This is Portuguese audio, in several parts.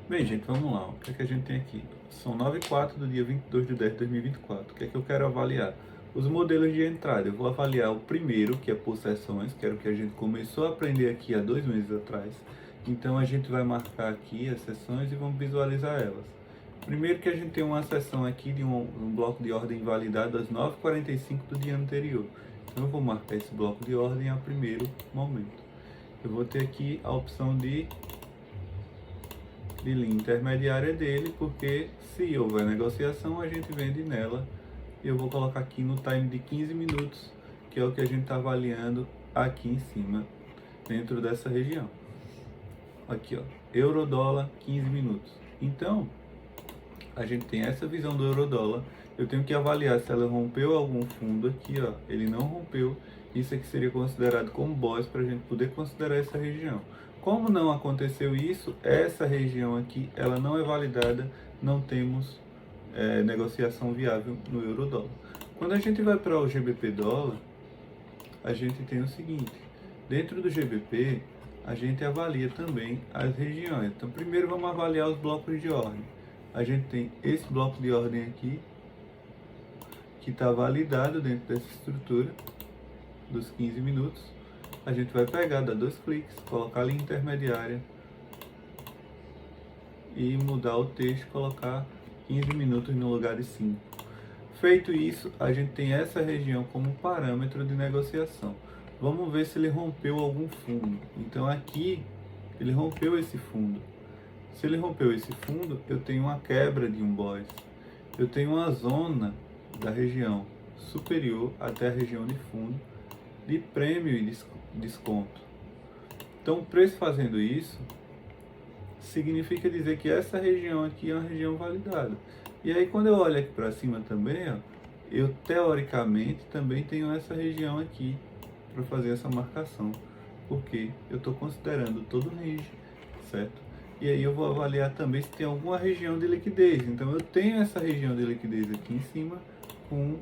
Bem, gente, vamos lá. O que é que a gente tem aqui? São 9h04 do dia 22 de 10 de 2024. O que é que eu quero avaliar? Os modelos de entrada. Eu vou avaliar o primeiro, que é por sessões, que era o que a gente começou a aprender aqui há 2 meses atrás. Então a gente vai marcar aqui as sessões e vamos visualizar elas. Primeiro que a gente tem uma sessão aqui de um bloco de ordem validado às 9h45 do dia anterior. Então eu vou marcar esse bloco de ordem a primeiro momento. Eu vou ter aqui a opção de linha intermediária dele, porque se houver negociação, a gente vende nela. Eu vou colocar aqui no time de 15 minutos, que é o que a gente está avaliando aqui em cima, dentro dessa região. Aqui, ó, euro-dólar, 15 minutos. Então, a gente tem essa visão do euro-dólar. Eu tenho que avaliar se ela rompeu algum fundo aqui, ó. Ele não rompeu. Isso aqui seria considerado como BOS para a gente poder considerar essa região. Como não aconteceu isso, essa região aqui, ela não é validada, não temos negociação viável no euro-dólar. Quando a gente vai para o GBP dólar, a gente tem o seguinte: dentro do GBP, a gente avalia também as regiões. Então, primeiro vamos avaliar os blocos de ordem. A gente tem esse bloco de ordem aqui, que está validado dentro dessa estrutura dos 15 minutos. A gente vai pegar, dar 2 cliques, colocar a linha intermediária e mudar o texto, colocar 15 minutos no lugar de 5. Feito isso, a gente tem essa região como parâmetro de negociação. Vamos ver se ele rompeu algum fundo. Então aqui, ele rompeu esse fundo. Se ele rompeu esse fundo, eu tenho uma quebra de um BOS. Eu tenho uma zona da região superior até a região de fundo de prêmio e desconto. Então, o preço fazendo isso significa dizer que essa região aqui é uma região validada. E aí, quando eu olho aqui para cima também, ó, eu teoricamente também tenho essa região aqui para fazer essa marcação, porque eu estou considerando todo o range, certo? E aí eu vou avaliar também se tem alguma região de liquidez. Então eu tenho essa região de liquidez aqui em cima com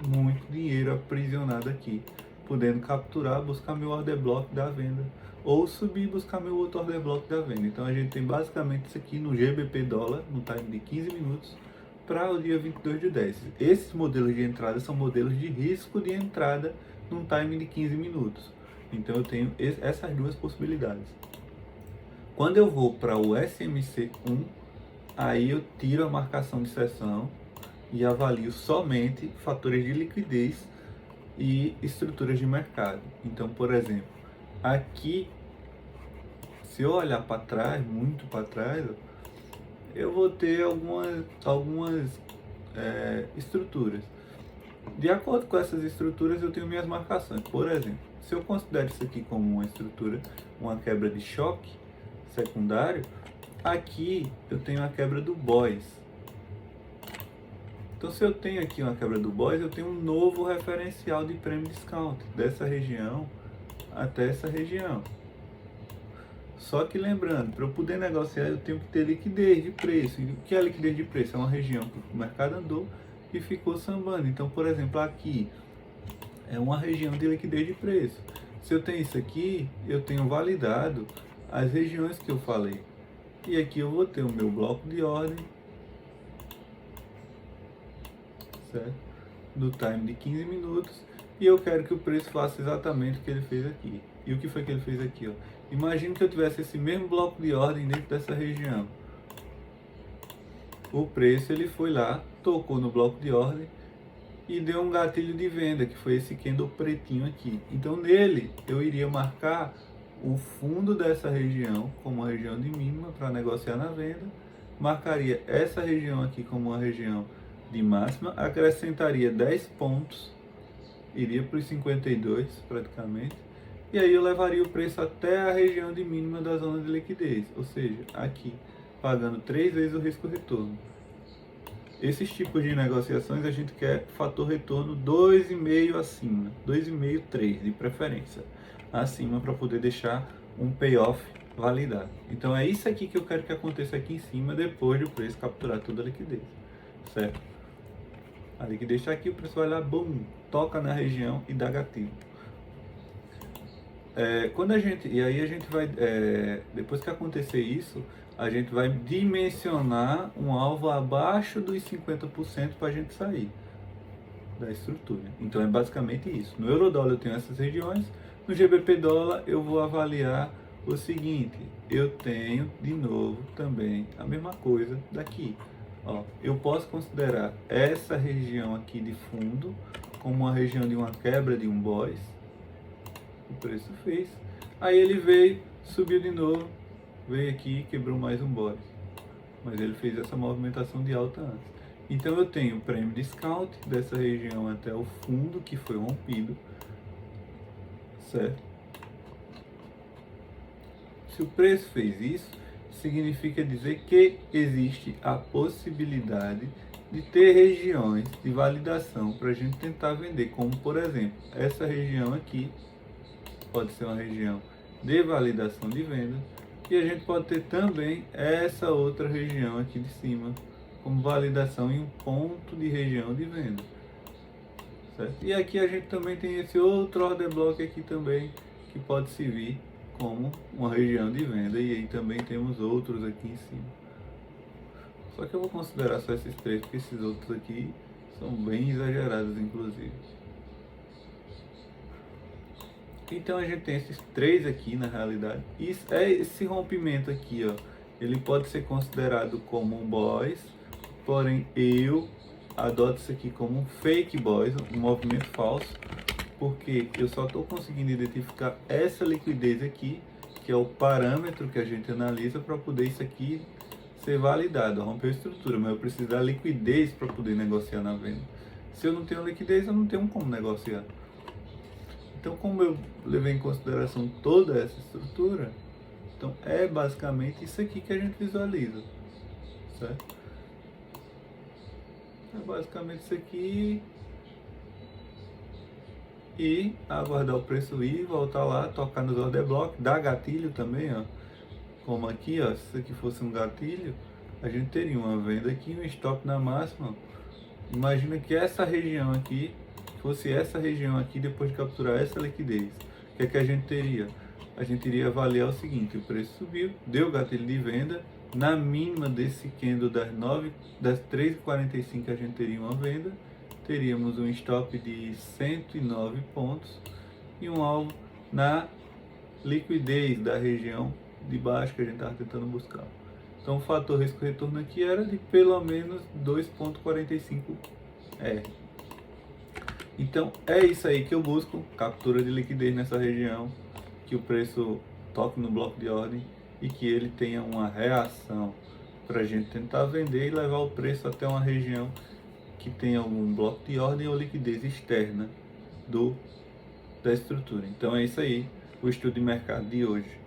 muito dinheiro aprisionado aqui, podendo capturar, buscar meu order block da venda, ou subir e buscar meu outro order block da venda. Então a gente tem basicamente isso aqui no GBP dólar, no time de 15 minutos, para o dia 22 de 10. Esses modelos de entrada são modelos de risco de entrada num time de 15 minutos. Então eu tenho essas duas possibilidades. Quando eu vou para o SMC1, aí eu tiro a marcação de sessão e avalio somente fatores de liquidez e estruturas de mercado. Então, por exemplo, aqui, se eu olhar para trás, muito para trás, eu vou ter algumas estruturas. De acordo com essas estruturas, eu tenho minhas marcações. Por exemplo, se eu considero isso aqui como uma estrutura, uma quebra de choque secundário, aqui eu tenho a quebra do BOS. Então, se eu tenho aqui uma quebra do BOS, eu tenho um novo referencial de prêmio discount dessa região até essa região. Só que lembrando, para eu poder negociar, eu tenho que ter liquidez de preço. E o que é liquidez de preço? É uma região que o mercado andou e ficou sambando. Então, por exemplo, aqui é uma região de liquidez de preço. Se eu tenho isso aqui, eu tenho validado as regiões que eu falei. E aqui eu vou ter o meu bloco de ordem, certo? Do time de 15 minutos. E eu quero que o preço faça exatamente o que ele fez aqui. E o que foi que ele fez aqui, ó? Imagina que eu tivesse esse mesmo bloco de ordem dentro dessa região. O preço, ele foi lá, tocou no bloco de ordem e deu um gatilho de venda, que foi esse candle pretinho aqui. Então nele eu iria marcar o fundo dessa região como uma região de mínima para negociar na venda, marcaria essa região aqui como uma região de máxima, acrescentaria 10 pontos, iria para os 52 praticamente, e aí eu levaria o preço até a região de mínima da zona de liquidez, ou seja, aqui, pagando 3 vezes o risco retorno. Esses tipos de negociações a gente quer fator retorno 2,5 acima, 2,5, 3 de preferência, acima, para poder deixar um payoff validado. Então é isso aqui que eu quero que aconteça aqui em cima, depois do preço capturar toda a liquidez, certo? A liquidez está aqui, o preço vai lá, bum, toca na região e dá gatilho. E aí a gente vai, depois que acontecer isso, a gente vai dimensionar um alvo abaixo dos 50% para a gente sair da estrutura. Então é basicamente isso. No Eurodólar eu tenho essas regiões, no GBP dólar eu vou avaliar o seguinte, eu tenho de novo também a mesma coisa daqui. Ó, eu posso considerar essa região aqui de fundo como uma região de uma quebra de um BOS, o preço fez, aí ele veio, subiu de novo, veio aqui e quebrou mais um BOS, mas ele fez essa movimentação de alta antes. Então eu tenho o prêmio discount dessa região até o fundo que foi rompido, certo? Se o preço fez isso, significa dizer que existe a possibilidade de ter regiões de validação para a gente tentar vender, como por exemplo, essa região aqui pode ser uma região de validação de venda, e a gente pode ter também essa outra região aqui de cima como validação em um ponto de região de venda, certo? E aqui a gente também tem esse outro order block aqui também que pode servir como uma região de venda, e aí também temos outros aqui em cima. Só que eu vou considerar só esses três, porque esses outros aqui são bem exagerados, inclusive. Então a gente tem esses três aqui na realidade. Isso é esse rompimento aqui, ó. Ele pode ser considerado como um BOS, porém eu adoto isso aqui como um fake BOS, um movimento falso, porque eu só estou conseguindo identificar essa liquidez aqui, que é o parâmetro que a gente analisa para poder isso aqui ser validado, romper a estrutura, mas eu preciso da liquidez para poder negociar na venda. Se eu não tenho liquidez, eu não tenho como negociar. Então, como eu levei em consideração toda essa estrutura, então é basicamente isso aqui que a gente visualiza, certo? É basicamente isso aqui, e aguardar o preço ir, voltar lá, tocar nos order block, dar gatilho também, ó. Como aqui, ó, se isso aqui fosse um gatilho, a gente teria uma venda aqui, um stop na máxima. Imagina que essa região aqui fosse essa região aqui depois de capturar essa liquidez. O que é que a gente teria? A gente iria avaliar o seguinte: o preço subiu, deu gatilho de venda, na mínima desse candle das 3h45 a gente teria uma venda, teríamos um stop de 109 pontos e um alvo na liquidez da região de baixo que a gente estava tentando buscar. Então o fator risco-retorno aqui era de pelo menos 2,45 R. Então é isso aí que eu busco, captura de liquidez nessa região, que o preço toque no bloco de ordem e que ele tenha uma reação para a gente tentar vender e levar o preço até uma região que tenha algum bloco de ordem ou liquidez externa da estrutura. Então é isso aí, o estudo de mercado de hoje.